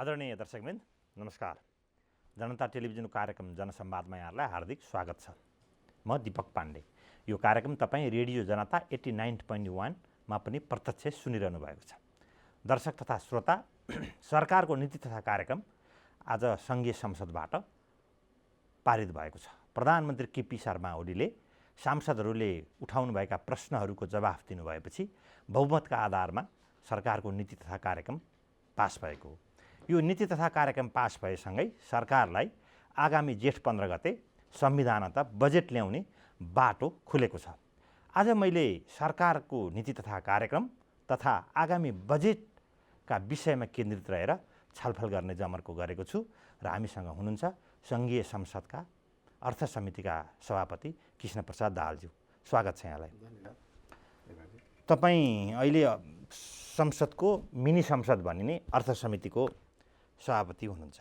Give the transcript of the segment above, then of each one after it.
आदरणीय दर्शकवृन्द नमस्कार। जनता टेलिभिजनको कार्यक्रम जनसंवादमा यहाँलाई हार्दिक स्वागत छ। म दीपक पाण्डे। यो कार्यक्रम तपाईँ रेडियो जनता 89.1 मा पनि प्रत्यक्ष सुनिरहनु भएको छ। दर्शक तथा श्रोता, सरकारको नीति तथा कार्यक्रम आज सङ्घीय संसदबाट पारित भएको छ। प्रधानमन्त्री केपी शर्मा ओलीले सांसदहरूले उठाउनुभएका प्रश्नहरूको जवाफ दिनुभएपछि बहुमतका आधारमा सरकारको नीति तथा कार्यक्रम पास भएको हो। यो नीति तथा कार्यक्रम पास भएसँगै सरकारलाई आगामी जेठ 15 गते संविधानतः बजेट ल्याउने बाटो खुलेको छ। आज मैले सरकारको नीति तथा कार्यक्रम तथा आगामी बजेटका विषयमा केन्द्रित रहेर छलफल गर्ने जमर्को गरेको छु र हामीसँग हुनुहुन्छ सङ्घीय संसदका अर्थ समितिका सभापति कृष्णप्रसाद दाहालज्यू। स्वागत छ यहाँलाई। तपाईँ अहिले संसदको मिनी संसद भनिने अर्थ समितिको सभापति हुनुहुन्छ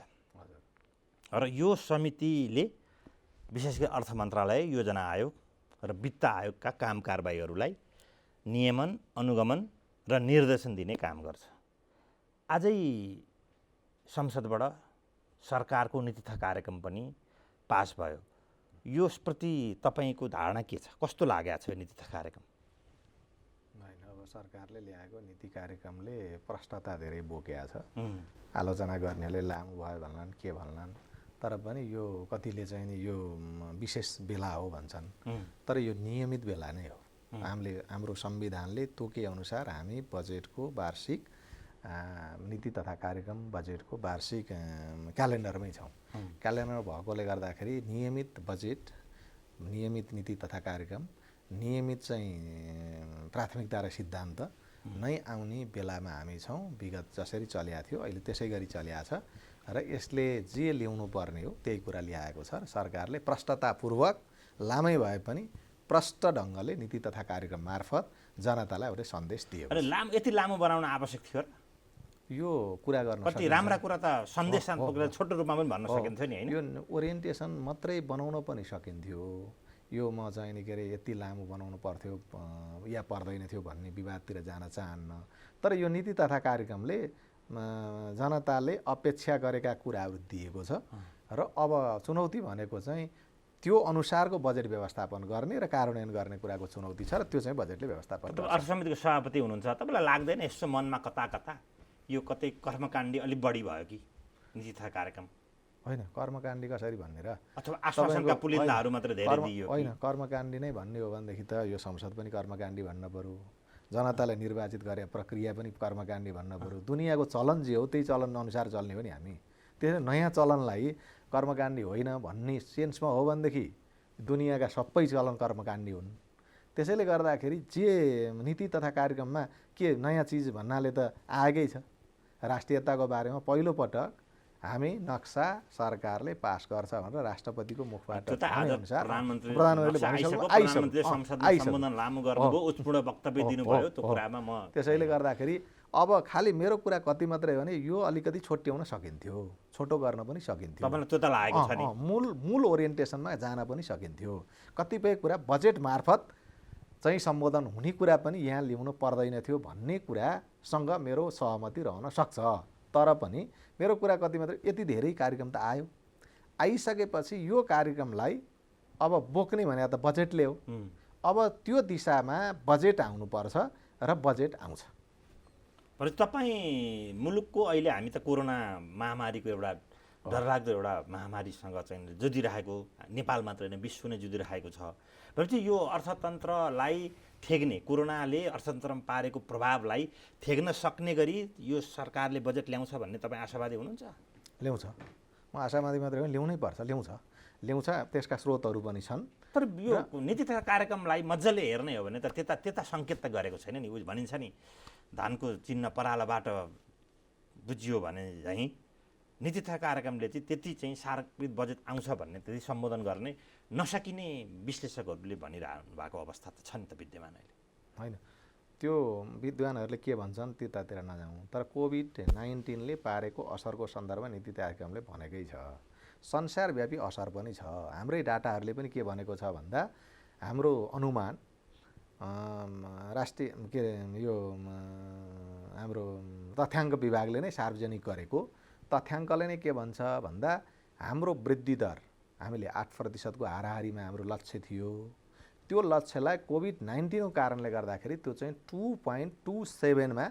र यो समितिले विशेष गरी अर्थ मन्त्रालय, योजना आयोग र वित्त आयोगका काम कारबाहीहरूलाई नियमन, अनुगमन र निर्देशन दिने काम गर्छ। आजै संसदबाट सरकारको नीति तथा कार्यक्रम पनि पास भयो। यसप्रति तपाईँको धारणा के छ? कस्तो लागेको छ यो नीति तथा कार्यक्रम? अब सरकारले ल्याएको नीति कार्यक्रमले प्रष्टता धेरै बोकेको छ। आलोचना गर्नेहरूले लामो भयो भन्लान्, के भन्लान्, तर पनि यो कतिले चाहिँ नि यो विशेष बेला हो भन्छन्, तर यो नियमित बेला नै हो। हाम्रो संविधानले तोकेअनुसार हामी बजेटको वार्षिक नीति तथा कार्यक्रम बजेटको वार्षिक क्यालेन्डरमै छौँ। क्यालेन्डर भएकोले गर्दाखेरि नियमित बजेट, नियमित नीति तथा कार्यक्रम, नियमित चाहिँ प्राथमिकता र सिद्धान्त नै आउने बेलामा हामी छौँ। विगत जसरी चलिएको थियो अहिले त्यसै गरी चलिएको छ र यसले जे ल्याउनु पर्ने हो त्यही कुरा ल्याएको छ र सरकारले प्रष्टतापूर्वक लामै भए पनि प्रष्ट ढङ्गले नीति तथा कार्यक्रम मार्फत जनतालाई एउटा सन्देश दिएको छ। यति लामो बनाउन आवश्यक थियो र यो कुरा गर्न कति राम्रा कुरा त सन्देश छोटो रूपमा पनि भन्न सकिन्थ्यो नि हैन? यो ओरिएन्टेसन मात्रै बनाउन पनि सकिन्थ्यो। यो म चाहिँ नि के अरे यति लामो बनाउनु पर्थ्यो या पर्दैन थियो भन्ने विवादतिर जान चाहन्न। तर यो नीति तथा कार्यक्रमले जनताले अपेक्षा गरेका कुराहरू दिएको छ र अब चुनौती भनेको चाहिँ त्यो अनुसारको बजेट व्यवस्थापन गर्ने र कार्यान्वयन गर्ने कुराको चुनौती छ र त्यो चाहिँ बजेटले व्यवस्थापन गर्छ। अर्थ समितिको सभापति हुनुहुन्छ, तपाईँलाई लाग्दैन यसो मनमा कता कता यो कतै कर्मकाण्डी अलि बढी भयो कि नीति तथा कार्यक्रम? होइन, कर्मकाण्डी कसरी भन्ने र अथवा आश्वासनका पुलिन्दाहरू मात्र धेरै दियो? होइन, कर्मकाण्डी नै भन्ने हो भनेदेखि त यो संसद पनि कर्मकाण्डी भन्न पर्यो, जनतालाई निर्वाचित गरे प्रक्रिया पनि कर्मकाण्डी भन्न पर्यो। दुनियाँको चलन जे हो त्यही चलन अनुसार चल्ने हो नि हामी। त्यसैले नयाँ चलनलाई कर्मकाण्डी होइन भन्ने सेन्समा हो भनेदेखि दुनियाँका सबै चलन कर्मकाण्डी हुन्। त्यसैले गर्दाखेरि जे नीति तथा कार्यक्रममा के नयाँ चिज भन्नाले त आएकै छ। राष्ट्रियताको बारेमा पहिलोपटक हामी नक्सा सरकारले पास गर्छ भनेर राष्ट्रपतिको मुखबाट त्यसैले गर्दाखेरि अब खालि मेरो कुरा कति मात्रै भने यो अलिकति छोट्याउन सकिन्थ्यो, छोटो गर्न पनि सकिन्थ्यो, मूल ओरिएन्टेसनमा जान पनि सकिन्थ्यो। कतिपय कुरा बजेट मार्फत चाहिँ सम्बोधन हुने कुरा पनि यहाँ ल्याउनु पर्दैन थियो भन्ने कुरासँग मेरो सहमति रहन सक्छ। तर पनि मेरो कुरा कति मात्रै यति धेरै कार्यक्रम त आयो, आइसकेपछि यो कार्यक्रमलाई अब बोक्ने भने त बजेटले हो। अब त्यो दिशामा बजेट आउनुपर्छ र बजेट आउँछ। तपाईँ मुलुकको अहिले हामी त कोरोना महामारीको एउटा डरलाग्दो एउटा महामारीसँग चाहिँ जुधिरहेको, नेपाल मात्र होइन विश्व नै जुधिरहेको छ। भनेपछि यो अर्थतन्त्रलाई ठेक्ने, कोरोनाले अर्थतन्त्रमा पारेको प्रभावलाई ठेक्न सक्ने गरी यो सरकारले बजेट ल्याउँछ भन्ने तपाईँ आशावादी हुनुहुन्छ? ल्याउँछ, म आशावादी मात्रै होइन, ल्याउनै पर्छ, ल्याउँछ। त्यसका स्रोतहरू पनि छन्। तर यो नीति तथा कार्यक्रमलाई मजाले हेर्ने हो भने त त्यता सङ्केत त गरेको छैन नि। भनिन्छ नि धानको चिन्ह परालाबाट बुझियो भने चाहिँ नीति तथा कार्यक्रमले चाहिँ त्यति चाहिँ सार्वत्रिक बजेट आउँछ भन्ने त्यति सम्बोधन गर्ने नसकिने विश्लेषकहरूले भनिरहनु भएको अवस्था त छ नि त विद्यमान अहिले। होइन, त्यो विद्वानहरूले के भन्छन् त्यतातिर नजाउँ, तर कोभिड-19ले पारेको असरको सन्दर्भमा नीति कार्यक्रमले भनेकै छ। संसारव्यापी असर पनि छ। हाम्रै डाटाहरूले पनि के भनेको छ भन्दा हाम्रो अनुमान राष्ट्रिय यो हाम्रो तथ्याङ्क विभागले नै सार्वजनिक गरेको तथ्याङ्कले नै के भन्छ भन्दा हाम्रो वृद्धि दर हामीले 8% को हाराहारीमा हाम्रो लक्ष्य थियो। त्यो लक्ष्यलाई कोभिड-19 को कारणले गर्दाखेरि त्यो चाहिँ 2.27 मा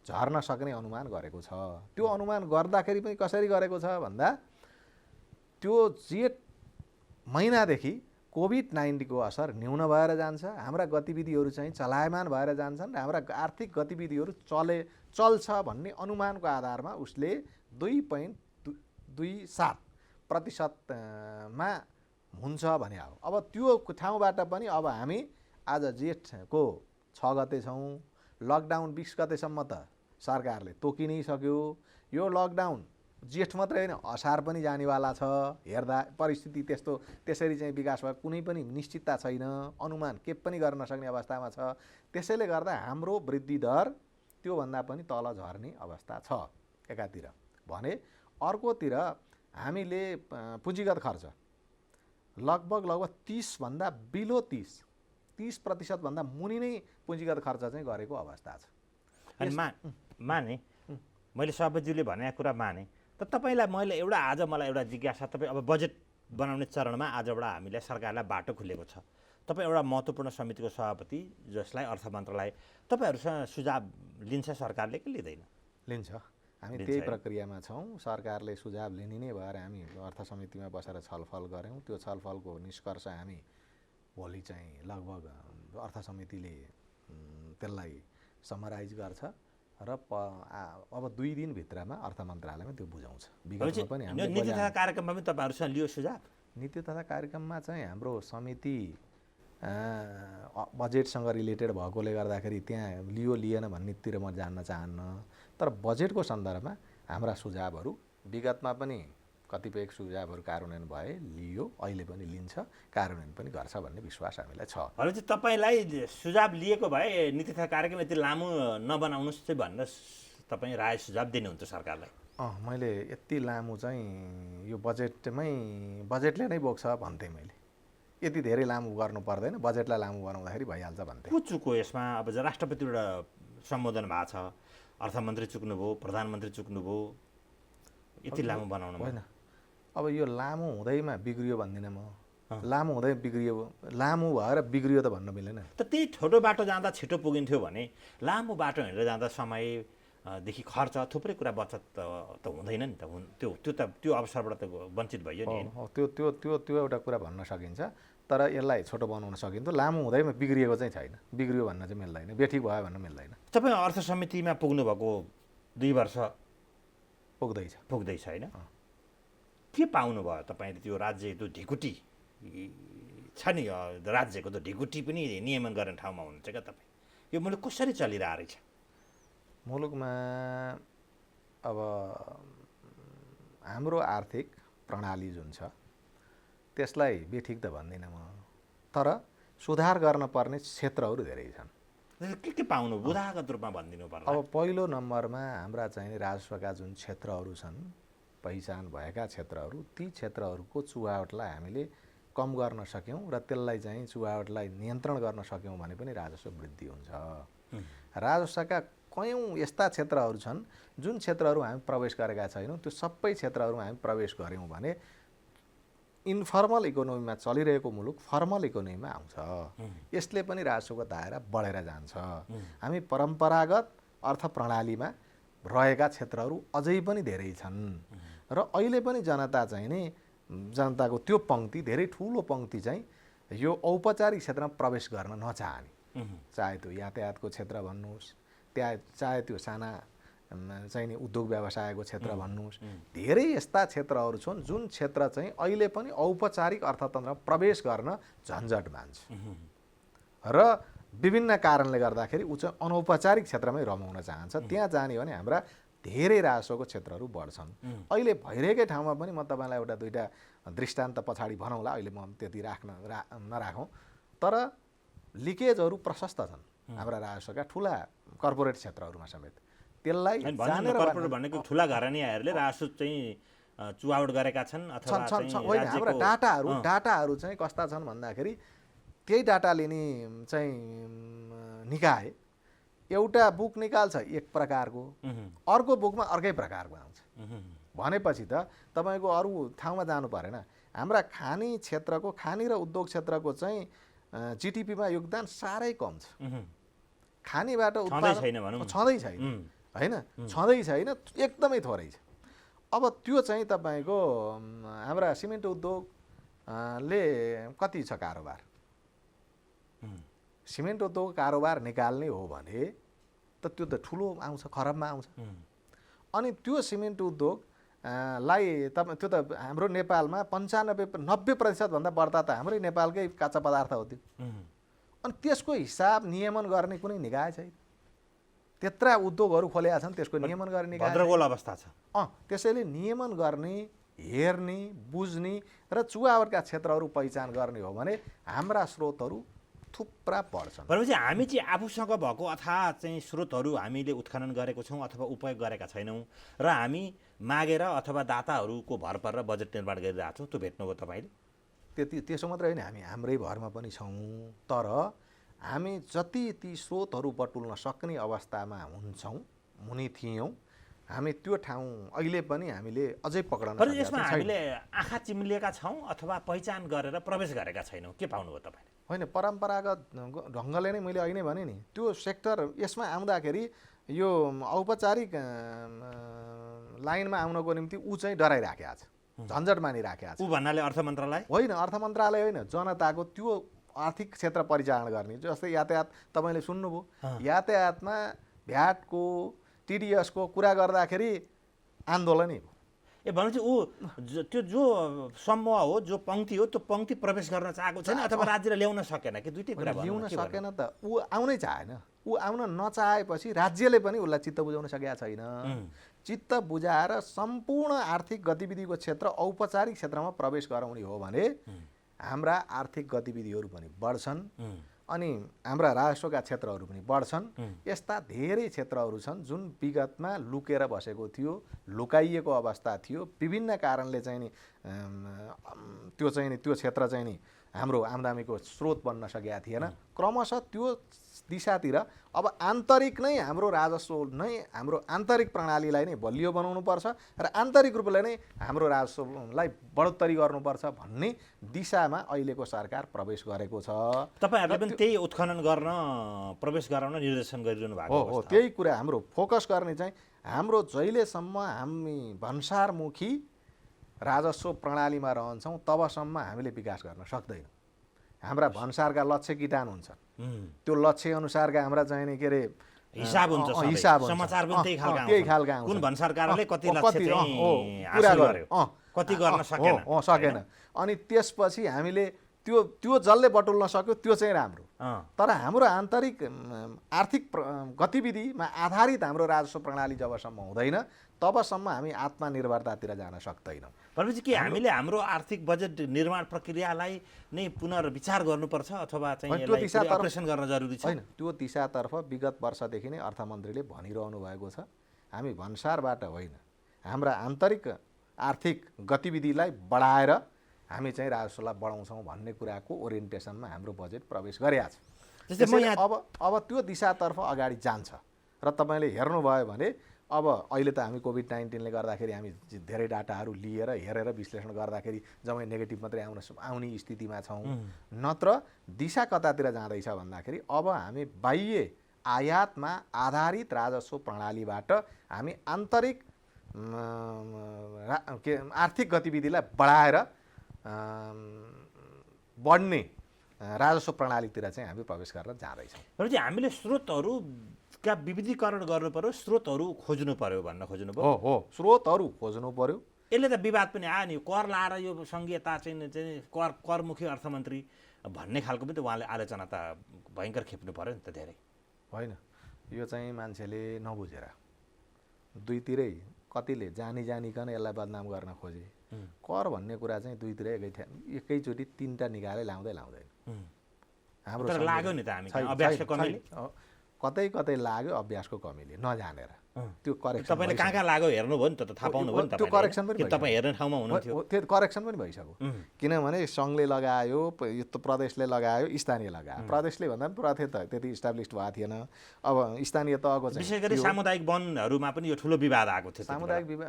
झर्न सक्ने अनुमान गरेको छ। त्यो अनुमान गर्दाखेरि पनि कसरी गरेको छ भन्दा त्यो जेठ महिनादेखि कोभिड-19 को असर न्यून भएर जान्छ, हाम्रा गतिविधिहरू चाहिँ चलायमान भएर जान्छन् र हाम्रा आर्थिक गतिविधिहरू चल्छ भन्ने अनुमानको आधारमा उसले 2.27% मा हुन्छ भने हो। अब त्यो ठाउँबाट पनि अब हामी आज जेठको 6 गते छौँ, लकडाउन 20 गतेसम्म त सरकारले तोकि नै सक्यो। यो लकडाउन जेठ मात्रै होइन असार पनि जानेवाला छ। हेर्दा परिस्थिति त्यसरी चाहिँ विकास भएको कुनै पनि निश्चितता छैन, अनुमान के पनि गर्न नसक्ने अवस्थामा छ। त्यसैले गर्दा हाम्रो वृद्धि दर त्योभन्दा पनि तल झर्ने अवस्था छ एकातिर भने, अर्कोतिर हामीले पुँजीगत खर्च लगभग 30 भन्दा बिलो 30% भन्दा मुनि नै पुँजीगत खर्च चाहिँ गरेको अवस्था छ। अनि माने मैले सभापतिज्यूले भनेको कुरा माने, त तपाईँलाई मलाई एउटा जिज्ञासा, तपाईँ अब बजेट बनाउने चरणमा आजबाट हामीलाई सरकारलाई बाटो खुलेको छ। तपाईँ एउटा महत्त्वपूर्ण समितिको सभापति जसलाई अर्थ मन्त्रालय, तपाईँहरूसँग सुझाव लिन्छ सरकारले कि लिँदैन? लिन्छ। हामी त्यही प्रक्रियामा छौँ। सरकारले सुझाव लिने नै भएर हामी अर्थ समितिमा बसेर छलफल गऱ्यौँ। त्यो छलफलको निष्कर्ष हामी भोलि चाहिँ लगभग अर्थ समितिले त्यसलाई समराइज गर्छ र अब 2 दिनभित्रमा अर्थ मन्त्रालयमा त्यो बुझाउँछ। विगतमा पनि हामीले नीति तथा कार्यक्रममा पनि तपाईँहरूसँग लियो सुझाव? नीति तथा कार्यक्रममा चाहिँ हाम्रो समिति बजेटसँग रिलेटेड भएकोले गर्दाखेरि त्यहाँ लिएन भन्नेतिर म जान्न चाहन्न। तर बजेटको सन्दर्भमा हाम्रा सुझावहरू विगतमा पनि कतिपय सुझावहरू कार्यान्वयन भए, लियो, अहिले पनि लिन्छ, कार्यान्वयन पनि गर्छ भन्ने विश्वास हामीलाई छ। भनेपछि तपाईँलाई सुझाव लिएको भए नीति तथा कार्यक्रम यति लामो नबनाउनुहोस् चाहिँ भनेर तपाईँ राय सुझाव दिनुहुन्छ सरकारलाई? मैले यति लामो चाहिँ यो बजेटले नै बोक्छ भन्थेँ मैले। यति धेरै लामो गर्नु पर्दैन, बजेटलाई लामो बनाउँदाखेरि भइहाल्छ भन्थेँ। को चुको यसमा? अब राष्ट्रपतिबाट सम्बोधन भएको छ, अर्थमन्त्री चुक्नुभयो, प्रधानमन्त्री चुक्नुभयो, यति लामो बनाउनु होइन। अब यो लामो हुँदैमा बिग्रियो भन्दिनँ म। लामो हुँदै बिग्रियो, लामो भएर बिग्रियो त भन्न मिलेन। त त्यही छोटो बाटो जाँदा छिटो पुगिन्थ्यो भने लामो बाटो हिँडेर जाँदा समयदेखि खर्च थुप्रै कुरा बचत त हुँदैन नि त। त्यो अवसरबाट त वञ्चित भयो नि। त्यो एउटा कुरा भन्न सकिन्छ, तर यसलाई छोटो बनाउन सकिन्थ्यो। लामो हुँदैमा बिग्रिएको चाहिँ छैन, बिग्रियो भन्न चाहिँ मिल्दैन, बेठिक भयो भन्न मिल्दैन। तपाईँ अर्थ समितिमा पुग्नुभएको 2 वर्ष पुग्दैछ होइन? के पाउनुभयो तपाईँले? त्यो राज्य त्यो ढिकुटी छ नि, राज्यको त ढिकुटी पनि नियमन गर्ने ठाउँमा हुनुहुन्छ क्या तपाईँ। यो मुलुक कसरी चलिरहेको रहेछ? मुलुकमा अब हाम्रो आर्थिक प्रणाली जुन छ त्यसलाई बेठिक त भन्दिनँ म, तर सुधार गर्न पर्ने क्षेत्रहरू धेरै छन्। के पाउनु उदाहरणगत रूपमा भनिदिनु पर्ला? अब पहिलो नम्बरमा हाम्रा चाहिँ राजस्वका जुन क्षेत्रहरू छन्, पहिचान भएका क्षेत्रहरू, ती क्षेत्रहरूको चुहावटलाई हामीले कम गर्न सक्यौँ र त्यसलाई चाहिँ चुहावटलाई नियन्त्रण गर्न सक्यौँ भने पनि राजस्व वृद्धि हुन्छ। राजस्वका कयौँ यस्ता क्षेत्रहरू छन् जुन क्षेत्रहरू हामी प्रवेश गरेका छैनौँ, त्यो सबै क्षेत्रहरूमा हामी प्रवेश गऱ्यौँ भने इन्फर्मल इकोनोमीमा चलिरहेको मुलुक फर्मल इकोनोमीमा आउँछ। यसले पनि राजस्वको दायरा बढेर जान्छ। हामी परम्परागत अर्थ प्रणालीमा रहेका क्षेत्रहरू अझै पनि धेरै छन् र अहिले पनि जनता चाहिँ नि, जनताको त्यो पङ्क्ति, धेरै ठुलो पङ्क्ति चाहिँ यो औपचारिक क्षेत्रमा प्रवेश गर्न नचाहने, चाहे त्यो यातायातको क्षेत्र भन्नुहोस्, चाहे त्यो साना चाहिँ नि उद्योग व्यवसायको क्षेत्र भन्नुहोस्, धेरै यस्ता क्षेत्रहरू छन् जुन क्षेत्र चाहिँ अहिले पनि औपचारिक अर्थतन्त्रमा प्रवेश गर्न झन्झट मान्छ र विभिन्न कारणले गर्दाखेरि ऊ चाहिँ अनौपचारिक क्षेत्रमै रमाउन चाहन्छ। त्यहाँ जाने भने हाम्रा धेरै राजस्वको क्षेत्रहरू बढ्छन्। अहिले भइरहेकै ठाउँमा पनि म तपाईँलाई एउटा 2टा दृष्टान्त पछाडि भनौँला, अहिले म त्यति नराखौँ, तर लिकेजहरू प्रशस्त छन् हाम्रा राजस्वका ठुला कर्पोरेट क्षेत्रहरूमा समेत। त्यसलाई भनेको ठुला घरानीहरूले राजस्व चाहिँ चुहावट गरेका छन् अथवा होइन, हाम्रा डाटाहरू चाहिँ कस्ता छन् भन्दाखेरि त्यही डाटा लिने चाहिँ निकाय एउटा बुक निकाल्छ एक प्रकारको, अर्को बुकमा अर्कै प्रकारको आउँछ भनेपछि त तपाईँको अरू ठाउँमा जानु परेन। हाम्रा खानी क्षेत्रको खानी र उद्योग क्षेत्रको चाहिँ जिडिपीमा योगदान साह्रै कम छ। खानीबाट छँदै छैन होइन, छँदै छैन, एकदमै थोरै छ। अब त्यो चाहिँ तपाईँको हाम्रा सिमेन्ट उद्योगले कति छ कारोबार? सिमेन्ट उद्योग कारोबार निकाल्ने हो भने त त्यो त ठुलो आउँछ, खरबमा आउँछ। अनि त्यो सिमेन्ट उद्योग लाई त्यो त हाम्रो नेपालमा 90% बढ्ता त हाम्रै नेपालकै कच्चा पदार्थ हो त्यो। अनि त्यसको हिसाब नियमन गर्ने कुनै निकाय छैन। त्यत्रा उद्योगहरू खोलेका छन्, त्यसको नियमन गर्ने निकाय भद्रगोल अवस्था छ। त्यसैले नियमन गर्ने, हेर्ने, बुझ्ने र चुहावटका क्षेत्रहरू पहिचान गर्ने हो भने हाम्रा स्रोतहरू थुप्रा बढ्छन्। भनेपछि हामी चाहिँ आफूसँग भएको अथाह चाहिँ स्रोतहरू हामीले उत्खनन गरेको छौँ अथवा उपयोग गरेका छैनौँ र हामी मागेर अथवा दाताहरूको भर परेर बजेट निर्माण गरिरहेको छौँ। त्यो भेट्नुभयो तपाईँले? त्यसो मात्रै होइन, हामी हाम्रै भरमा पनि छौँ। तर हामी जति ती स्रोतहरू बटुल्न सक्ने अवस्थामा हुने थियौँ, हामी त्यो ठाउँ अहिले पनि हामीले अझै पक्रन सकेका छैनौँ। यसमा हामीले आँखा चिम्लिएका छौँ अथवा पहिचान गरेर प्रवेश गरेका छैनौँ, के पाउनुभयो तपाईँले? होइन, परम्परागत ढङ्गले नै मैले अहिले भने नि त्यो सेक्टर यसमा आउँदाखेरि यो औपचारिक लाइनमा आउनको निम्ति ऊ चाहिँ डराइराखेको छ, झन्झट मानिराखेको छ। ऊ भन्नाले अर्थ मन्त्रालय होइन, अर्थ मन्त्रालय होइन, जनताको त्यो आर्थिक क्षेत्र परिचालन गर्ने। जस्तै यातायात तपाईँले सुन्नुभयो, यातायातमा भ्याटको टिडिएसको कुरा गर्दाखेरि आन्दोलनै भयो। भनेपछि ऊ त्यो जो समूह हो, जो पङ्क्ति हो, त्यो पङ्क्ति प्रवेश गर्न चाहेको छैन अथवा राज्यले ल्याउन सकेन कि दुईटै कुरा ल्याउन सकेन त ऊ आउनै चाहेन। ऊ आउन नचाहेपछि राज्यले पनि उसलाई चित्त बुझाउन सकेका छैन। चित्त बुझाएर सम्पूर्ण आर्थिक गतिविधिको क्षेत्र औपचारिक क्षेत्रमा प्रवेश गराउने हो भने हाम्रा आर्थिक गतिविधिहरू पनि बढ्छन् अनि हाम्रा राजस्वका क्षेत्रहरू पनि बढ्छन्। यस्ता धेरै क्षेत्रहरू छन् जुन विगतमा लुकेर बसेको थियो, लुकाइएको अवस्था थियो, विभिन्न कारणले चाहिँ नि त्यो क्षेत्र चाहिँ नि हाम्रो आम्दानीको स्रोत बन्न सकेका थिएन। क्रमशः त्यो दिशातिर अब आन्तरिक नै हाम्रो राजस्व नै हाम्रो आन्तरिक प्रणालीलाई नै बलियो बनाउनुपर्छ र आन्तरिक रूपले नै हाम्रो राजस्वलाई बढोत्तरी गर्नुपर्छ भन्ने दिशामा अहिलेको सरकार प्रवेश गरेको छ। तपाईँहरूले पनि त्यही उत्खनन गर्न प्रवेश गराउन निर्देशन गरिरहनु भएको हो। त्यही कुरा हाम्रो फोकस गर्ने चाहिँ हाम्रो जहिलेसम्म हामी भन्सारमुखी राजस्व प्रणालीमा रहन्छौँ तबसम्म हामीले विकास गर्न सक्दैनौँ। हाम्रा भन्सारका लक्ष्य किटान हुन्छन्, त्यो लक्ष्य अनुसारका हाम्रा चाहिने के अरे हिसाब हुन्छ, समाचार पनि त्यही खालका आउँछ। कुन भन्सार कार्यालय कति लक्ष्य चाहिँ हासिल गर्यो, कति गर्न सकेन। अनि त्यसपछि हामीले त्यो जसले बटुल्न सक्यो त्यो चाहिँ राम्रो। तर हाम्रो आन्तरिक आर्थिक गतिविधिमा आधारित हाम्रो राजस्व प्रणाली जबसम्म हुँदैन तबसम्म हामी आत्मनिर्भरतातिर जान सक्दैनौँ। भनेपछि के हामीले हाम्रो आर्थिक बजेट निर्माण प्रक्रियालाई नै पुनर्विचार गर्नुपर्छ अथवा चाहिँ अपरेसन गर्न जरुरी छ? होइन, त्यो दिशातर्फ विगत वर्षदेखि नै अर्थमन्त्रीले भनिरहनु भएको छ। हामी भन्सारबाट होइन, हाम्रा आन्तरिक आर्थिक गतिविधिलाई बढाएर हामी चाहिँ राजस्वलाई बढाउँछौँ भन्ने कुराको ओरिएन्टेसनमा हाम्रो बजेट प्रवेश गरेको छ। अब त्यो दिशातर्फ अगाडि जान्छ र तपाईँले हेर्नुभयो भने अब अहिले त हामी कोभिड-19ले गर्दाखेरि हामी धेरै डाटाहरू लिएर हेरेर विश्लेषण गर्दाखेरि जम्मै नेगेटिभ मात्रै आउने स्थितिमा छौँ। नत्र दिशा कतातिर जाँदैछ भन्दाखेरि अब हामी बाह्य आयातमा आधारित राजस्व प्रणालीबाट हामी आन्तरिक आर्थिक गतिविधिलाई बढाएर बढ्ने राजस्व प्रणालीतिर चाहिँ हामी प्रवेश गरेर जाँदैछौँ। भनेपछि हामीले स्रोतहरूका विविधीकरण गर्नु पर्यो, स्रोतहरू खोज्नु पर्यो भन्न खोज्नुभयो? हो, स्रोतहरू खोज्नु पर्यो। यसले त विवाद पनि आयो नि, कर लाएर यो सङ्घीयता चाहिँ करमुखी अर्थमन्त्री भन्ने खालको पनि त उहाँले आलोचना त भयङ्कर खेप्नु पर्यो नि त धेरै। होइन, यो चाहिँ मान्छेले नबुझेर दुईतिरै कतिले जानिकन यसलाई बदनाम गर्न खोजे। कर भन्ने कुरा चाहिँ दुईतिरै एकैचोटि तीनटा निकाले लाउँदैन। हाम्रो लाग्यो नि त हामी अभ्यासको कमीले, कतै लाग्यो अभ्यासको कमीले, नजानेर। त्यो करेक्सन तपाईँले कहाँ कहाँ लाग्यो हेर्नुभयो नि त थाहा पाउनुभयो नि त्यो करेक्सन पनि तपाईँ तपाईँ हेर्ने ठाउँमा हुनुहुन्थ्यो त्यो करेक्सन पनि भइसक्यो किनभने सङ्घले लगायो यो त प्रदेशले लगायो स्थानीय लगायो प्रदेशले भन्दा पनि प्रथे त त्यति इस्टाब्लिस्ड भएको थिएन अब स्थानीय तहको चाहिँ विशेष गरी सामुदायिक वनहरूमा पनि यो ठुलो विवाद आएको थियो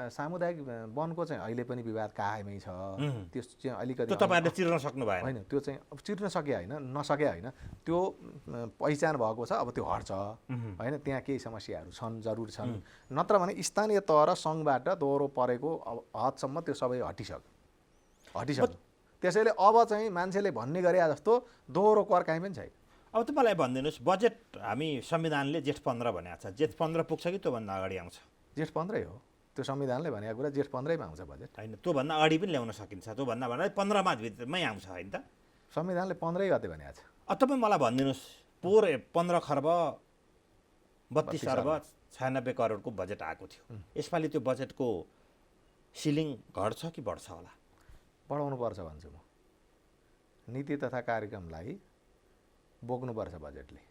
सामुदायिक वनको चाहिँ अहिले पनि विवाद कायमै छ त्यो चाहिँ अलिकति त्यो तपाईँहरूले चिर्न सक्नु भएन होइन त्यो चाहिँ अब चिर्न सके होइन नसके होइन त्यो पहिचान भएको छ अब त्यो हट्छ होइन त्यहाँ केही समस्याहरू छन् जरुर छन् नत्र भने स्थानीय तह र सङ्घबाट दोहोरो परेको हदसम्म त्यो सबै हटिसक्यो त्यसैले अब चाहिँ मान्छेले भन्ने गरे जस्तो दोहोरो कर काहीँ पनि छैन अब त मलाई भनिदिनुहोस् बजेट हामी संविधानले जेठ 15 भनेको छ जेठ 15 पुग्छ कि त्योभन्दा अगाडि आउँछ जेठ 15 हो त्यो संविधानले भनेको कुरा जेठ 15 मा आउँछ बजेट होइन त्योभन्दा अगाडि पनि ल्याउन सकिन्छ त्योभन्दा भन्दा 15 मा भित्रमै आउँछ होइन त संविधानले 15 गते भनेको छ अब तपाईँ मलाई भनिदिनुहोस् पोहोर 15 खर्ब 32 अर्ब 96 करोडको बजेट आएको थियो यसपालि त्यो बजेटको सिलिङ घट्छ कि बढ्छ होला बढाउनुपर्छ भन्छु म नीति तथा कार्यक्रमलाई बोक्नुपर्छ बजेटले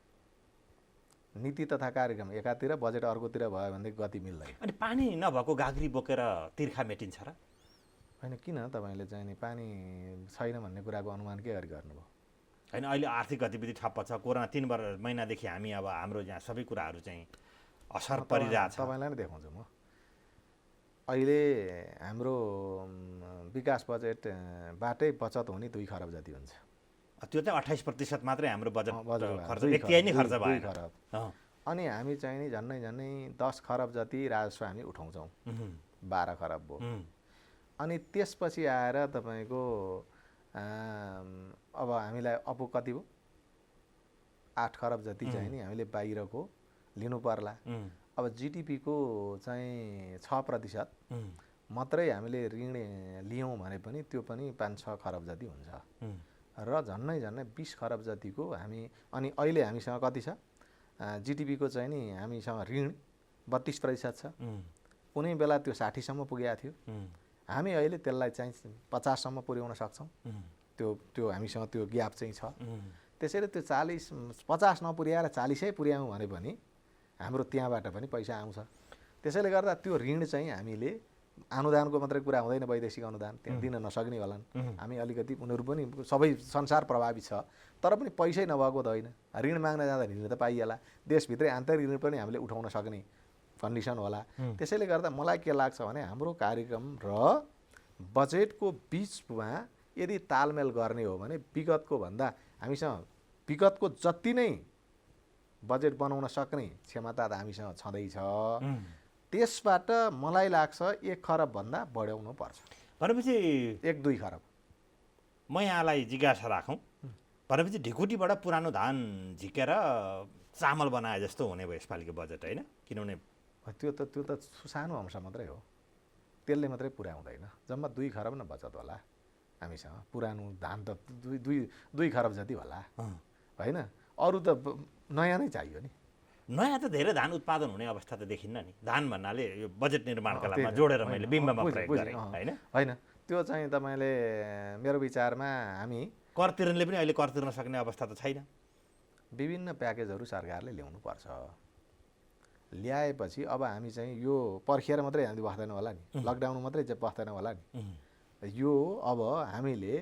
नीति तथा कार्यक्रम एकातिर बजेट अर्कोतिर भयो भने गति मिल्दैन अनि पानी नभएको गाग्री बोकेर तिर्खा मेटिन्छ र होइन किन तपाईँले चाहिँ नि पानी छैन भन्ने कुराको अनुमान के गरी गर्नुभयो होइन अहिले आर्थिक गतिविधि ठप्प छ कोरोना 3 महिनादेखि हामी अब हाम्रो यहाँ सबै कुराहरू चाहिँ असर परिरहेछ तपाईँलाई नै देखाउँछु म अहिले हाम्रो विकास बजेटबाटै बचत हुने 2 खरब जति हुन्छ त्यो चाहिँ 28% मात्रै हाम्रो बजेट खर्च व्यक्तिगत नै खर्च भयो 2 खरब अनि हामी चाहिँ नि झन्नै 10 खरब जति राजस्व हामी उठाउँछौँ 12 खरब भयो अनि त्यसपछि आएर तपाईँको अब हामीलाई अपु कति भयो 8 खरब जति चाहिँ नि हामीले बाहिरको लिनु पर्ला अब जिडिपीको चाहिँ 6% मात्रै हामीले ऋण लियौँ भने पनि त्यो पनि 5-6 खरब जति हुन्छ र झन्नै 20 खरब जतिको हामी अनि अहिले हामीसँग कति छ जिडिपीको चाहिँ नि हामीसँग ऋण 32% छ कुनै बेला त्यो 60 सम्म पुगेको थियो हामी अहिले त्यसलाई चाहिँ 50 सम्म पुर्याउन सक्छौँ त्यो हामीसँग त्यो ग्याप चाहिँ छ त्यसैले त्यो 50 नपुर्याएर 40 पुर्यायौँ भने पनि हाम्रो त्यहाँबाट पनि पैसा आउँछ त्यसैले गर्दा त्यो ऋण चाहिँ हामीले अनुदानको मात्रै कुरा हुँदैन वैदेशिक अनुदान त्यहाँ दिन नसक्ने होलान् हामी अलिकति उनीहरू पनि सबै संसार प्रभावित छ तर पनि पैसै नभएको त होइन ऋण माग्न जाँदा ऋण त पाइएला देशभित्रै आन्तरिक ऋण पनि हामीले उठाउन सक्ने कन्डिसन होला त्यसैले गर्दा मलाई के लाग्छ भने हाम्रो कार्यक्रम र बजेटको बिचमा यदि तालमेल गर्ने हो भने विगतको भन्दा हामीसँग विगतको जति नै बजेट बनाउन सक्ने क्षमता त हामीसँग छँदैछ त्यसबाट मलाई लाग्छ 1 खरब भन्दा बढाउनु पर्छ भनेपछि 1-2 खरब म यहाँलाई जिज्ञासा राखौँ भनेपछि ढिकुटीबाट पुरानो धान झिकेर चामल बनाए जस्तो हुने भयो यसपालिको बजेट होइन किनभने त्यो त सानो अंश मात्रै हो त्यसले मात्रै पुरा हुँदैन जम्मा 2 खरब न बचत होला हामीसँग पुरानो धान त 2 खरब जति होला होइन अरू त नयाँ नै चाहियो नि नयाँ त धेरै धान उत्पादन हुने अवस्था त देखिन्न नि धान भन्नाले यो बजेट निर्माणका लागि जोडेर मैले बिम्बमा प्रयोग गरेँ होइन होइन त्यो चाहिँ तपाईँले मेरो विचारमा हामी कर तिर्नले पनि अहिले कर तिर्न सक्ने अवस्था त छैन विभिन्न प्याकेजहरू सरकारले ल्याउनु पर्छ ल्याएपछि अब हामी चाहिँ यो पर्खिएर मात्रै हामी बस्दैन होला नि लकडाउन मात्रै बस्दैन होला नि यो अब हामीले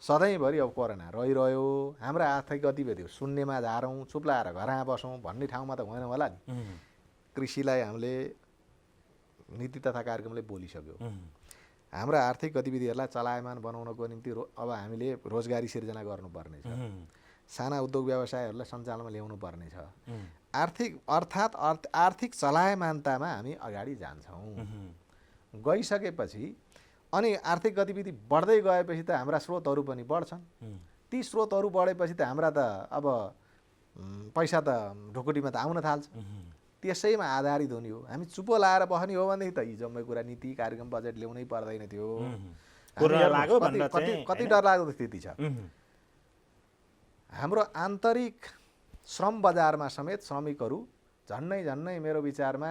सधैँभरि अब कोरोना रहिरह्यो हाम्रा आर्थिक गतिविधि शून्यमा झारौँ चुप्लाएर घरमा बसौँ भन्ने ठाउँमा त हुँदैन होला नि कृषिलाई हामीले नीति तथा कार्यक्रमले बोलिसक्यो हाम्रा आर्थिक गतिविधिहरूलाई चलायमान बनाउनको निम्ति अब हामीले रोजगारी सिर्जना गर्नुपर्ने छ साना उद्योग व्यवसायहरूलाई सञ्चालनमा ल्याउनु पर्ने छ आर्थिक चलायमानतामा हामी अगाडि जान्छौँ गइसकेपछि अनि आर्थिक गतिविधि बढ्दै गएपछि त हाम्रा स्रोतहरू पनि बढ्छन् ती स्रोतहरू बढेपछि त हाम्रा त अब पैसा त ढुकुटीमा त आउन थाल्छ त्यसैमा आधारित हुने हो हामी चुप्पो लाएर बस्ने हो भनेदेखि त यी जम्मै कुरा नीति कार्यक्रम बजेट ल्याउनै पर्दैन थियो कति डरलाग्दो स्थिति छ हाम्रो आन्तरिक श्रम बजारमा समेत श्रमिकहरू झन्नै मेरो विचारमा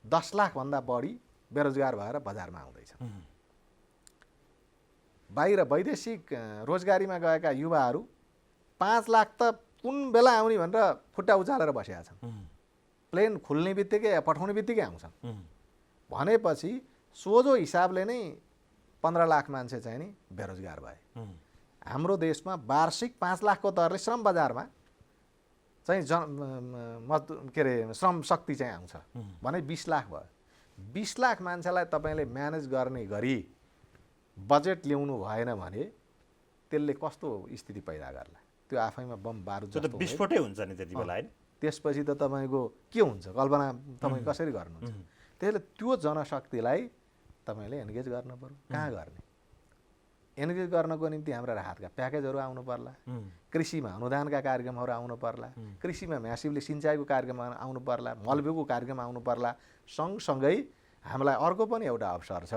10 लाखभन्दा बढी बेरोजगार भएर बजारमा आउँदैछ बाहिर वैदेशिक रोजगारीमा गएका युवाहरू 5 लाख त कुन बेला आउने भनेर खुट्टा उचालेर बसेका छन् प्लेन खुल्ने बित्तिकै या पठाउने बित्तिकै आउँछन् भनेपछि सोझो हिसाबले नै 15 लाख मान्छे चाहिँ नि बेरोजगार भए। हाम्रो देशमा वार्षिक 5 लाखको दरले श्रम बजारमा चाहिँ के अरे श्रम शक्ति चाहिँ आउँछ भने 20 लाख भयो। 20 लाख मान्छेलाई तपाईँले म्यानेज गर्ने गरी बजेट ल्याउनु भएन भने त्यसले कस्तो स्थिति पैदा गर्ला? त्यो आफैमा बम बारुद जस्तो विस्फोटै हुन्छ नि त्यति बेला हैन? त्यसपछि त तपाईँको के हुन्छ कल्पना तपाईँ कसरी गर्नुहुन्छ? त्यसले त्यो जनशक्तिलाई तपाईँले एन्गेज गर्नु पर्यो। कहाँ गर्ने? एन्गेज गर्नको निम्ति हाम्रा राहतका प्याकेजहरू आउनु पर्ला, कृषिमा अनुदानका कार्यक्रमहरू आउनु पर्ला, कृषिमा म्यासिभली सिँचाइको कार्यक्रम आउनु पर्ला, मलबेको कार्यक्रम आउनु पर्ला। सँगसँगै हामीलाई अर्को पनि एउटा अवसर छ।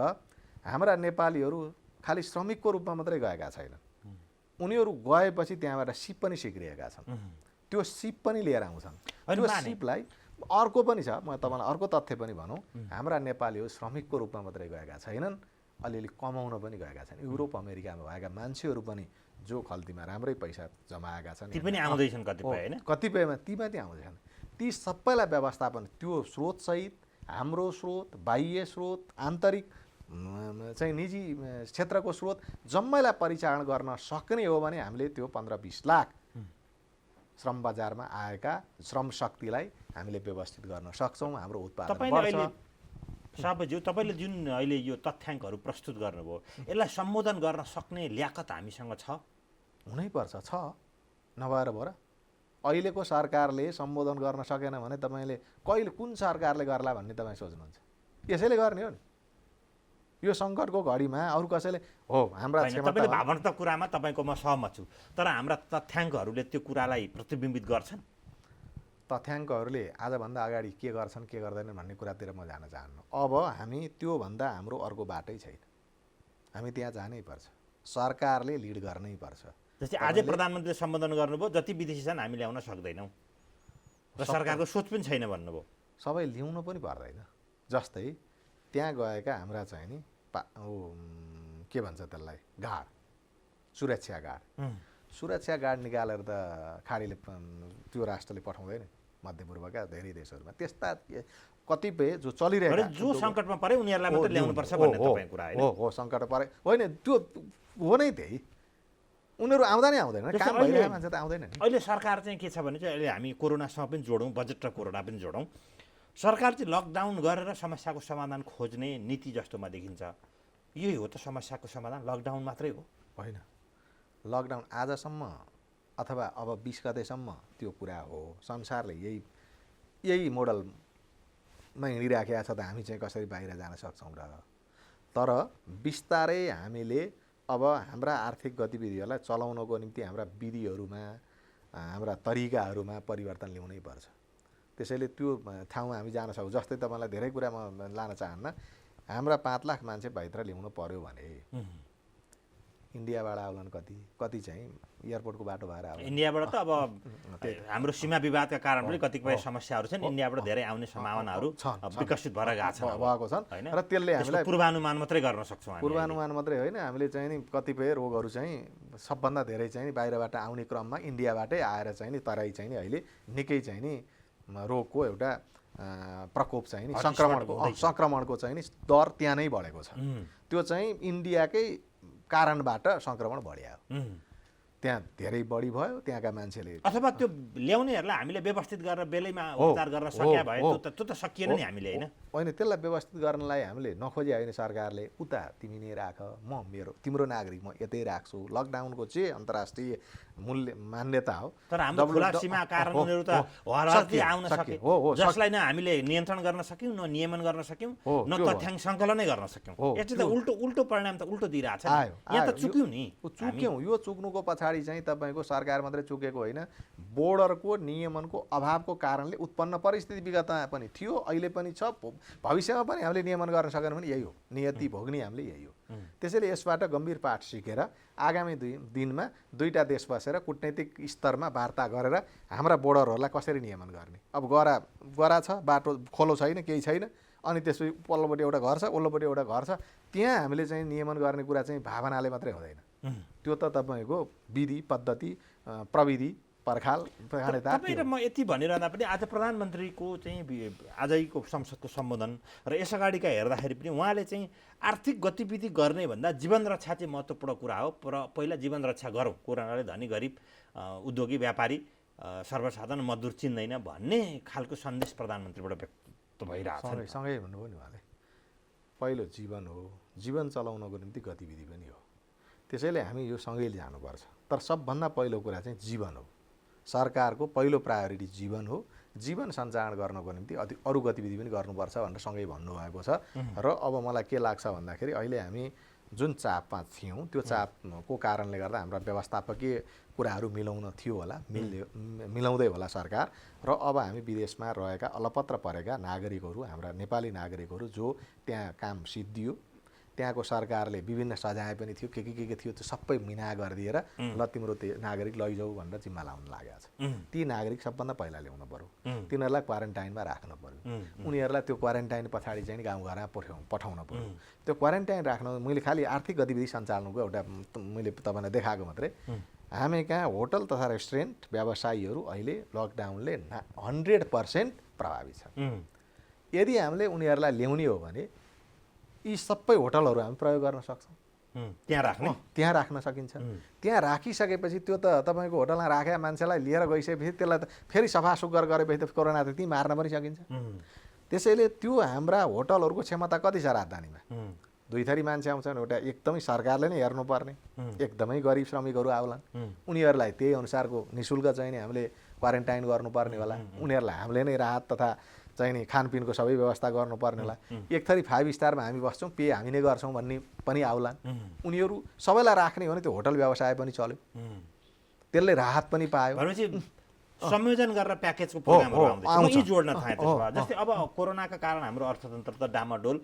हाम्रा नेपालीहरू खालि श्रमिकको रूपमा मात्रै गएका छैनन्, उनीहरू गएपछि त्यहाँबाट सिप पनि सिक्रिएका छन्। त्यो सिप पनि लिएर आउँछन्। त्यो सिपलाई अर्को पनि छ, म तपाईँलाई अर्को तथ्य पनि भनौँ, हाम्रा नेपालीहरू श्रमिकको रूपमा मात्रै गएका छैनन्, अलिअलि कमाउन पनि गएका छन्। युरोप अमेरिकामा भएका मान्छेहरू पनि जो खल्तीमा राम्रै पैसा जमाएका छन्, ती पनि आउँदैछन् कतिपय हैन? कतिपयमा ती माथि आउँदैछन्। ती सबैलाई व्यवस्थापन त्यो स्रोतसहित हाम्रो स्रोत, बाह्य स्रोत, आन्तरिक चाहिँ निजी क्षेत्रको स्रोत जम्मैलाई परिचालन गर्न सक्ने हो भने हामीले त्यो 15-20 लाख श्रम बजारमा आएका श्रम शक्तिलाई हामीले व्यवस्थित गर्न सक्छौँ। हाम्रो उत्पादन बढ्छ। साहबज्यू, तपाईँले जुन अहिले यो तथ्याङ्कहरू प्रस्तुत गर्नुभयो, यसलाई सम्बोधन गर्न सक्ने ल्याकत हामीसँग छ? हुनैपर्छ, छ। नभएर भयो र? अहिलेको सरकारले सम्बोधन गर्न सकेन भने तपाईँले कहिले कुन सरकारले गर्ला भन्ने तपाईँ सोच्नुहुन्छ? यसैले गर्ने हो नि। यो सङ्कटको घडीमा अरू कसैले हो हाम्रा तपाईँले भावनात्मक कुरामा तपाईँको म सहमत छु, तर हाम्रा तथ्याङ्कहरूले त्यो कुरालाई प्रतिबिम्बित गर्छन्? तथ्याङ्कहरूले आजभन्दा अगाडि के गर्छन् के गर्दैनन् भन्ने कुरातिर म जान चाहन्न। अब हामी त्योभन्दा हाम्रो अर्को बाटै छैन, हामी त्यहाँ जानै पर्छ। सरकारले लिड गर्नै पर्छ। जस्तै आजै प्रधानमन्त्रीले सम्बोधन गर्नुभयो, जति विदेशी छन् हामी ल्याउन सक्दैनौँ र सरकारको सोच पनि छैन भन्नुभयो। सबै ल्याउनु पनि पर्दैन। जस्तै त्यहाँ गएका हाम्रा चाहिँ नि के भन्छ त्यसलाई, गार्ड, सुरक्षा गार्ड, सुरक्षा गार्ड निकालेर त खाडीले त्यो राष्ट्रले पठाउँदैन मध्यपूर्वका धेरै देशहरूमा। त्यस्ता कतिपय जो चलिरहेका जो सङ्कटमा परे उनीहरूलाई मात्रै ल्याउनुपर्छ भन्ने तपाईँ कुरा हैन? हो सङ्कट परे होइन, त्यो हो नै त्यही। उनीहरू आउँदा नै आउँदैन, काम भइरहेको मान्छे त आउँदैन नि। अहिले सरकार चाहिँ के छ भने चाहिँ अहिले हामी कोरोनासँग पनि जोडौँ, बजेट र कोरोना पनि जोडौँ। सरकार चाहिँ लकडाउन गरेर समस्याको समाधान खोज्ने नीति जस्तोमा देखिन्छ। यही हो त समस्याको समाधान? लकडाउन मात्रै हो? होइन, लकडाउन आजसम्म अथवा अब 20 गतेसम्म त्यो कुरा हो। संसारले यही मोडलमा हिँडिराखेको छ त हामी चाहिँ कसरी बाहिर जान सक्छौँ र? तर बिस्तारै हामीले अब हाम्रा आर्थिक गतिविधिहरूलाई चलाउनको निम्ति हाम्रा विधिहरूमा, हाम्रा तरिकाहरूमा परिवर्तन ल्याउनै पर्छ। त्यसैले त्यो ठाउँमा हामी जान सक्छौँ। जस्तै तपाईँलाई धेरै कुरा म लान चाहन्न, हाम्रा 5 लाख मान्छे भित्र ल्याउनु पर्यो भने इन्डियाबाट आउलान्, कति चाहिँ एयरपोर्टको बाटो भएर आउला। इन्डियाबाट त अब हाम्रो सीमा विवादका कारण पनि कतिपय समस्याहरू छन्, इन्डियाबाट धेरै आउने सम्भावनाहरू विकसित भएर भएको छन् र त्यसले हामीलाई पूर्वानुमान मात्रै गर्न सक्छौँ। पूर्वानुमान मात्रै होइन, हामीले चाहिँ नि कतिपय रोगहरू चाहिँ सबभन्दा धेरै चाहिँ बाहिरबाट आउने क्रममा इन्डियाबाटै आएर चाहिँ नि तराई चाहिँ नि अहिले निकै चाहिँ नि रोगको एउटा प्रकोप चाहिँ नि सङ्क्रमणको चाहिँ नि दर त्यहाँ नै बढेको छ। त्यो चाहिँ इन्डियाकै कारणबाट सङ्क्रमण बढ्यो। त्यहाँ धेरै बढी भयो, त्यहाँका मान्छेले अथवा त्यो ल्याउनेहरूलाई हामीले व्यवस्थित गरेर बेलैमा उपचार गर्न सकिया भए त्यो त सकिएन नि हामीले हैन? होइन, त्यसलाई व्यवस्थित गर्नलाई हामीले नखोजे होइन। सरकारले उता तिमी नै राख, म तिम्रो नागरिक म यतै राख्छु। लकडाउनको चाहिँ अन्तर्राष्ट्रिय मूल्य मान्यता हो। तर हाम्रो खुला सीमा कारण उनीहरू त हरहरले आउन सके, जसलाई न हामीले नियन्त्रण गर्न सक्यौँ, न नियमन गर्न सक्यौँ, न तथ्याङ्क सङ्कलनै गर्न सक्यौँ। यसले त उल्टो परिणाम त उल्टो दिइरहेछ। यहाँ त चुक्यौँ नि। चुक्यौँ। यो चुक्नुको पछाडि चाहिँ तपाईँको सरकार मात्रै चुकेको होइन, बोर्डरको नियमनको अभावको कारणले उत्पन्न परिस्थिति विगतमा पनि थियो, अहिले पनि छ, भविष्यमा पनि हामीले नियमन गर्न सकेन भने यही हो, नियति भोग्ने हामीले यही हो। त्यसैले यसबाट गम्भीर पाठ सिकेर आगामी दिनमा दुईटा देश बसेर कूटनैतिक स्तरमा वार्ता गरेर हाम्रा बोर्डरहरूलाई कसरी नियमन गर्ने। अब गरा छ, बाटो खोलो छैन, केही छैन, अनि त्यसपछि पल्लोपट्टि एउटा घर छ, ओल्लोपट्टि एउटा घर छ, त्यहाँ हामीले चाहिँ नियमन गर्ने कुरा चाहिँ भावनाले मात्रै हुँदैन। त्यो त तपाईँको विधि पद्धति प्रविधि पर्खाल यता तपाईँ र म यति भनिरहँदा पनि आज प्रधानमन्त्रीको चाहिँ आजको संसदको सम्बोधन र यसअगाडिका हेर्दाखेरि पनि उहाँले चाहिँ आर्थिक गतिविधि गर्ने भन्दा जीवन रक्षा चाहिँ महत्त्वपूर्ण कुरा हो। पहिला जीवन रक्षा गरौँ, कोरोनाले धनी गरिब उद्योगी व्यापारी सर्वसाधारण मजदुर चिन्दैन भन्ने खालको सन्देश प्रधानमन्त्रीबाट व्यक्त भइरहेछ। सँगै भन्नुभयो नि उहाँले, पहिलो जीवन हो, जीवन चलाउनको निम्ति गतिविधि पनि हो। त्यसैले हामी यो सँगै जानुपर्छ। तर सबभन्दा पहिलो कुरा चाहिँ जीवन हो। सरकारको पहिलो प्रायोरिटी जीवन हो। जीवन सञ्चालन गर्नको निम्ति अरू गतिविधि पनि गर्नुपर्छ भनेर सँगै भन्नुभएको छ। र अब मलाई के लाग्छ भन्दाखेरि अहिले हामी जुन चापमा थियौँ त्यो चापको कारणले गर्दा हाम्रा व्यवस्थापकीय कुराहरू मिलाउन थियो होला, मिलाउँदै होला सरकार। र अब हामी विदेशमा रहेका अलपत्र परेका नागरिकहरू, हाम्रा नेपाली नागरिकहरू जो त्यहाँ काम सिद्धियो, त्यहाँको सरकारले विभिन्न सजाय पनि थियो, के थियो त्यो सबै मिना गरिदिएर ल तिम्रो नागरिक लैजाऊ भनेर जिम्मा लाउन लागेको छ। ती नागरिक सबभन्दा पहिला ल्याउनु पर्यो, तिनीहरूलाई क्वारेन्टाइनमा राख्नु पर्यो, उनीहरूलाई त्यो क्वारेन्टाइन पछाडि चाहिँ गाउँघरमा पठाउन पर्यो। त्यो क्वारेन्टाइन राख्न मैले खालि आर्थिक गतिविधि सञ्चालनको एउटा मैले तपाईँलाई देखाएको मात्रै। हामी कहाँ होटल तथा रेस्टुरेन्ट व्यवसायीहरू अहिले लकडाउनले 100% प्रभावित छ। यदि हामीले उनीहरूलाई ल्याउने हो भने यी सबै होटलहरू हामी प्रयोग गर्न सक्छौँ, त्यहाँ राख्न सकिन्छ। त्यहाँ राखिसकेपछि त्यो त तपाईँको होटलमा राखेका मान्छेलाई लिएर गइसकेपछि त्यसलाई त फेरि सफा सुग्घर गरेपछि त कोरोना त त्यहीँ मार्न पनि सकिन्छ। त्यसैले त्यो हाम्रा होटलहरूको क्षमता कति छ राजधानीमा? 2 थरी मान्छे आउँछन्। एउटा एकदमै सरकारले नै हेर्नुपर्ने, एकदमै गरिब श्रमिकहरू आउलान्, उनीहरूलाई त्यही अनुसारको निःशुल्क चाहिँ नि हामीले क्वारेन्टाइन गर्नुपर्ने होला। उनीहरूलाई हामीले नै राहत तथा चाहिँ नि खानपिनको सबै व्यवस्था गर्नुपर्ने होला। 1 थरी 5 स्टारमा हामी बस्छौँ, पे हामी नै गर्छौँ भन्ने पनि आउलान्। उनीहरू सबैलाई राख्ने हो भने त्यो होटल व्यवसाय पनि चल्यो, त्यसले राहत पनि पायो। संयोजन गरेर प्याकेजको प्रोग्रामहरू आउँदैछ। यी जोड्न थाले जस्तै अब कोरोनाका कारण हाम्रो अर्थतन्त्र त डामाडोल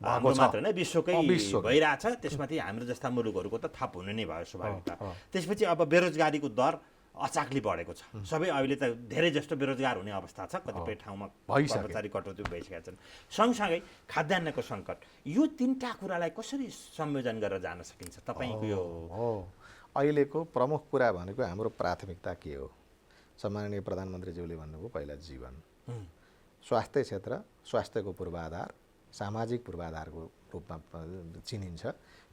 हाम्रो मात्र होइन विश्वकै भइरहेछ। त्यसमाथि हाम्रो जस्ता मुलुकहरूको त थप हुने नै भयो स्वाभाविकता। त्यसपछि अब बेरोजगारीको दर अचाकली बढेको छ। सबै अहिले त धेरै जस्तो बेरोजगार हुने अवस्था छ। कतिपय ठाउँमा कर्मचारी कटौती भइसकेका छन्। सँगसँगै खाद्यान्नको सङ्कट, यो 3टा कुरालाई कसरी संयोजन गरेर जान सकिन्छ तपाईँको? यो अहिलेको प्रमुख कुरा भनेको हाम्रो प्राथमिकता के हो? सम्माननीय प्रधानमन्त्रीज्यूले भन्नुभयो पहिला जीवन, स्वास्थ्य क्षेत्र, स्वास्थ्यको पूर्वाधार सामाजिक पूर्वाधारको रूपमा चिनिन्छ।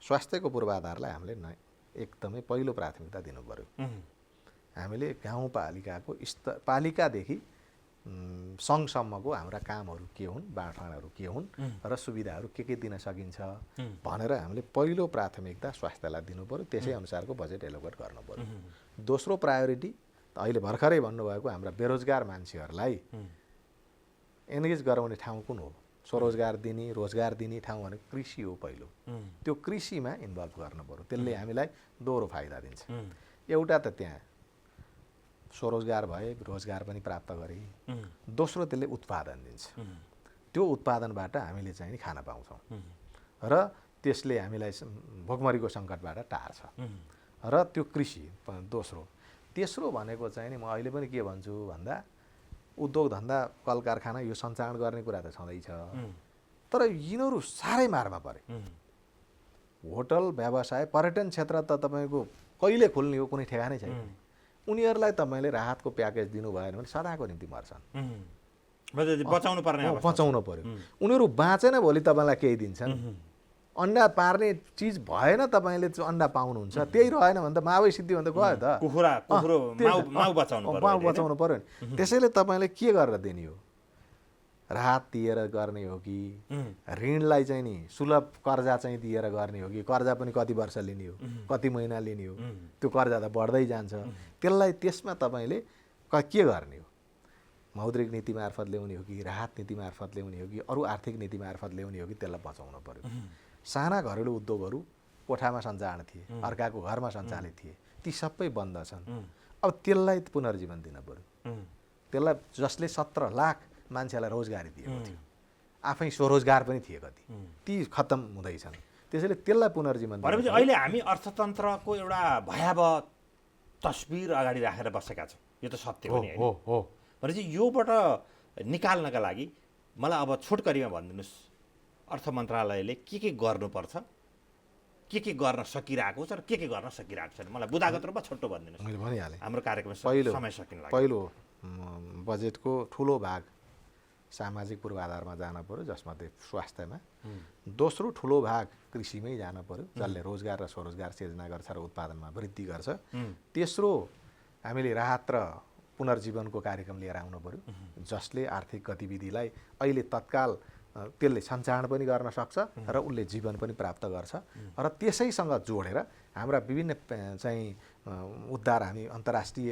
स्वास्थ्यको पूर्वाधारलाई हामीले एकदमै पहिलो प्राथमिकता दिनु पर्यो। हामीले गाउँपालिकाको पालिकादेखि सङ्घसम्मको हाम्रा कामहरू के हुन्, बाँडफाँडहरू के हुन् र सुविधाहरू के दिन सकिन्छ भनेर हामीले पहिलो प्राथमिकता स्वास्थ्यलाई दिनु पर्यो। त्यसै अनुसारको बजेट एलोकेट गर्नु पर्यो। दोस्रो प्रायोरिटी अहिले भर्खरै भन्नुभएको हाम्रा बेरोजगार मान्छेहरूलाई एनगेज गराउने ठाउँ कुन हो? स्वरोजगार दिने, रोजगार दिने ठाउँ भनेको कृषि हो पहिलो। त्यो कृषिमा इन्भल्भ गर्नु पर्यो। त्यसले हामीलाई दोहोरो फाइदा दिन्छ। एउटा त त्यहाँ स्वरोजगार भए, रोजगार पनि प्राप्त गरे। दोस्रो त्यसले उत्पादन दिन्छ। त्यो उत्पादनबाट हामीले चाहिँ खान पाउँछौँ र त्यसले हामीलाई भोकमरीको सङ्कटबाट टार्छ। र त्यो कृषि दोस्रो। तेस्रो भनेको चाहिँ नि म अहिले पनि के भन्छु भन्दा उद्योग धन्दा कल कारखाना यो सञ्चालन गर्ने कुरा त छँदैछ, तर यिनीहरू साह्रै मारमा परे। होटल व्यवसाय पर्यटन क्षेत्र त तपाईँको कहिले खुल्ने हो कुनै ठेगानै छैन। उनीहरूलाई तपाईँले राहतको प्याकेज दिनु भएन भने सदाको निम्ति मर्छन्। बचाउनु पर्यो। उनीहरू बाँचेन भोलि तपाईँलाई केही दिन्छन्। अन्डा पार्ने चिज भएन तपाईँले अन्डा पाउनुहुन्छ, त्यही रहेन भने त मावै सिद्धि भने त गयो त। माउ बचाउनु पर्यो नि। त्यसैले तपाईँले के गरेर दिने हो? राहत दिएर गर्ने हो कि ऋणलाई चाहिँ नि सुलभ कर्जा चाहिँ दिएर गर्ने हो कि कर्जा पनि कति वर्ष लिने हो, कति महिना लिने हो? त्यो कर्जा त बढ्दै जान्छ। त्यसलाई त्यसमा तपाईँले के गर्ने हो? मौद्रिक नीति मार्फत ल्याउने हो कि राहत नीति मार्फत ल्याउने हो कि अरू आर्थिक नीति मार्फत ल्याउने हो कि त्यसलाई बचाउनु पर्यो। साना घरेलु उद्योगहरू कोठामा सञ्चालन थिए, अर्काको घरमा सञ्चालित थिए, ती सबै बन्द छन्। अब त्यसलाई पुनर्जीवन दिन पर्यो। त्यसलाई जसले 17 लाख मान्छेलाई रोजगारी दिएको थियो, आफै स्वरोजगार पनि थिए कति, ती खत्तम हुँदैछन्। त्यसैले त्यसलाई पुनर्जीवन भनेपछि अहिले हामी अर्थतन्त्रको एउटा भयावह तस्बिर अगाडि राखेर बसेका छौँ। यो त सत्य हो नि। भनेपछि योबाट निकाल्नका लागि मलाई अब छोटकरीमा भनिदिनुहोस्, अर्थ मन्त्रालयले के गर्नुपर्छ, के गर्न सकिरहेको छ र के गर्न सकिरहेको छैन मलाई बुदागत रूपमा छोटो भनिदिनुहोस्। मैले भनिहालेँ। हाम्रो कार्यक्रम पहिलो समय सकिन लाग्यो। पहिलो बजेटको ठुलो भाग सामाजिक पूर्वाधारमा जान पर्यो, जसमध्ये स्वास्थ्यमा। दोस्रो ठुलो भाग कृषिमै जान पर्यो, जसले रोजगार र स्वरोजगार सिर्जना गर्छ र उत्पादनमा वृद्धि गर्छ। तेस्रो हामीले राहत र पुनर्जीवनको कार्यक्रम लिएर आउनु पर्यो, जसले आर्थिक गतिविधिलाई अहिले तत्काल त्यसले सञ्चालन पनि गर्न सक्छ र उसले जीवन पनि प्राप्त गर्छ। र त्यसैसँग जोडेर हाम्रा विभिन्न चाहिँ उद्धार हामी अन्तर्राष्ट्रिय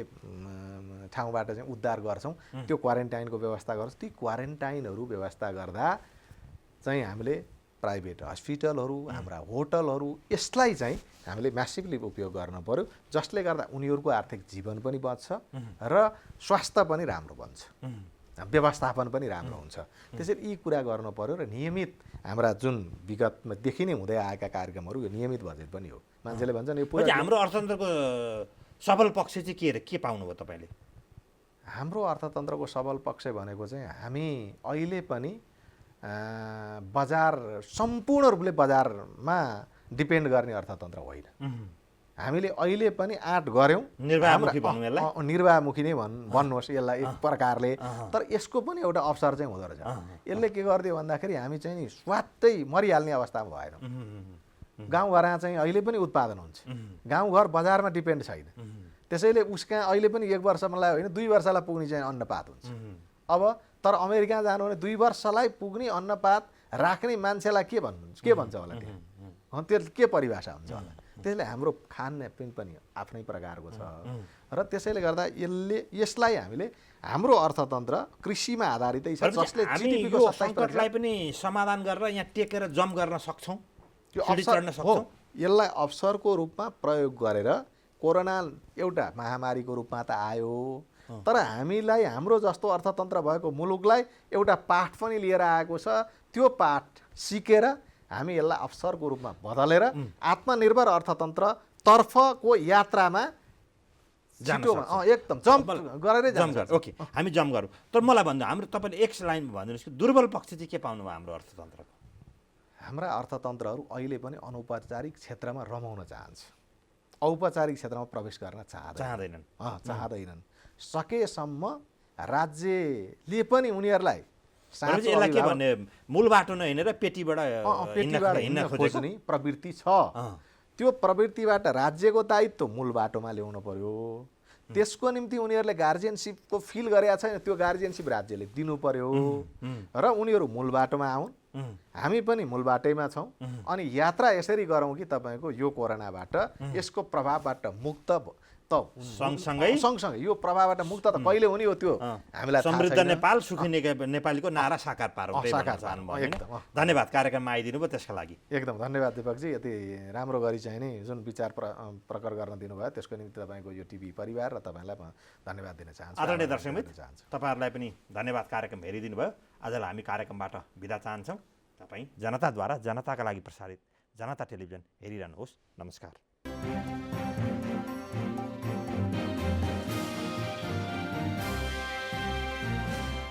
ठाउँबाट चाहिँ उद्धार गर्छौँ, त्यो क्वारेन्टाइनको व्यवस्था गर्छौँ। ती क्वारेन्टाइनहरू व्यवस्था गर्दा चाहिँ हामीले प्राइभेट हस्पिटलहरू, हाम्रा होटलहरू, यसलाई चाहिँ हामीले म्यासिभली उपयोग गर्न पर्यो, जसले गर्दा उनीहरूको आर्थिक जीवन पनि बच्छ र स्वास्थ्य पनि राम्रो बन्छ, व्यवस्थापन पनि राम्रो हुन्छ। त्यसैले यी कुरा गर्नु पर्यो र नियमित हाम्रा जुन विगतदेखि नै हुँदै आएका कार्यक्रमहरू यो नियमित बजेट पनि हो। मान्छेले भन्छन् यो पुरा हाम्रो अर्थतन्त्रको सबल पक्ष चाहिँ के पाउनुभयो तपाईँले? हाम्रो अर्थतन्त्रको सबल पक्ष भनेको चाहिँ हामी अहिले पनि बजार सम्पूर्ण रूपले बजारमा डिपेन्ड गर्ने अर्थतन्त्र होइन। हामीले अहिले पनि आँट गऱ्यौँ, निर्वाहमुखी नै भन्नुहोस् यसलाई एक प्रकारले, तर यसको पनि एउटा अवसर चाहिँ हुँदो रहेछ। यसले के गरिदियो भन्दाखेरि हामी चाहिँ नि स्वात्तै मरिहाल्ने अवस्थामा भएनौँ। गाउँघरमा चाहिँ अहिले पनि उत्पादन हुन्छ, गाउँघर बजारमा डिपेन्ड छैन। त्यसैले उसका अहिले पनि 1 वर्षलाई होइन 2 वर्षलाई पुग्ने चाहिँ अन्नपात हुन्छ। अब तर अमेरिका जानु भने 2 वर्षलाई पुग्ने अन्नपात राख्ने मान्छेलाई के भन्छ होला त्यहाँ, त्यो के परिभाषा हुन्छ होला। त्यसले हाम्रो खानपिन पनि आफ्नै प्रकारको छ र त्यसैले गर्दा यसलाई हामीले हाम्रो अर्थतन्त्र कृषिमा आधारितै छ, जसले जीडीपीको सङ्कटलाई पनि समाधान गरेर यहाँ टेकेर जम गर्न सक्छौँ, यसलाई अवसरको रूपमा प्रयोग गरेर। कोरोना एउटा महामारीको रूपमा त आयो, तर हामीलाई हाम्रो जस्तो अर्थतन्त्र भएको मुलुकलाई एउटा पाठ पनि लिएर आएको छ। त्यो पाठ सिकेर हामी यसलाई अवसरको रूपमा बदलेर आत्मनिर्भर अर्थतन्त्रतर्फको यात्रामा एकदम जम्प गरेरै जान्छ। ओके, हामी जम्प गरौँ। तर मलाई भन्नु, हाम्रो तपाईँले एक लाइन भनिदिनुहोस् कि दुर्बल पक्ष चाहिँ के पाउनु भयो हाम्रो अर्थतन्त्रको? हाम्रा अर्थतन्त्रहरू अहिले पनि अनौपचारिक क्षेत्रमा रमाउन चाहन्छ, औपचारिक क्षेत्रमा प्रवेश गर्न चाहँदैनन्। सकेसम्म राज्यले पनि उनीहरूलाई यसलाई के भन्ने मूल बाटो नै हिँडेर पेटीबाट हिँड्न खोज्ने प्रवृत्ति छ। त्यो प्रवृत्तिबाट राज्यको दायित्व मूल बाटोमा ल्याउनु पर्यो। त्यसको निम्ति उनीहरूले गार्जियनसिपको फिल गरेका छैन, त्यो गार्जियनसिप राज्यले दिनु पर्यो र उनीहरू मूल बाटोमा आउन्, हामी पनि मूल बाटैमा छौँ। अनि यात्रा यसरी गरौँ कि तपाईँको यो कोरोनाबाट यसको प्रभावबाट मुक्त सँगसँगै यो प्रभावबाट मुक्त त कहिले हुने हो, त्यो हामीलाई समृद्ध नेपाल सुखी नेपालीको नारा साकार पारौँ। धन्यवाद कार्यक्रममा आइदिनु भयो त्यसका लागि। एकदम धन्यवाद दिपकजी, यति राम्रो गरी चाहिँ नि जुन विचार प्रकट गर्न दिनुभयो त्यसको निम्ति तपाईँको यो टिभी परिवार र तपाईँलाई म धन्यवाद दिन चाहन्छु। आदरणीय दर्शकमित्र, तपाईँहरूलाई पनि धन्यवाद कार्यक्रम हेरिदिनु भयो। आजलाई हामी कार्यक्रमबाट बिदा चाहन्छौँ। तपाईँ जनताद्वारा जनताका लागि प्रसारित जनता टेलिभिजन हेरिरहनुहोस्। नमस्कार।